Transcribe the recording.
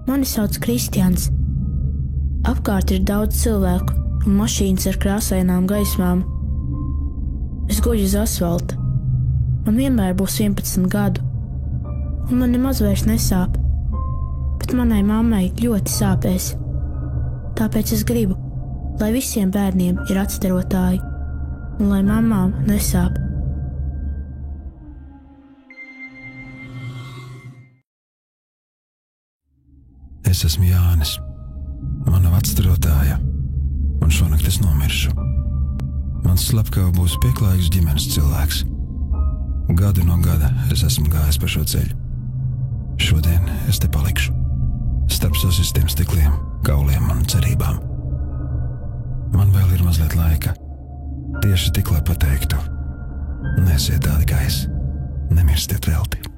Mani sauc Kristians. Apkārt ir daudz cilvēku un mašīnas ar krāsainām gaismām. Es guļu uz asfalta. Man vienmēr būs 11 gadu, un man nemaz vairs nesāp. Bet manai mammai ļoti sāpēs. Tāpēc es gribu, lai visiem bērniem ir atstarotāji, un lai mammām nesāp. Es esmu Jānis, mana atstarotāja, un šonakt es nomiršu. Mans slepkava būs pieklājīgs ģimenes cilvēks. Gadu no gada es esmu gājis pa šo ceļu. Šodien es te palikšu, starp sasistiem stikliem, kauliem un cerībām. Man vēl ir mazliet laika, tieši tik, lai pateiktu: neesiet tādi kā es, nemirstiet velti.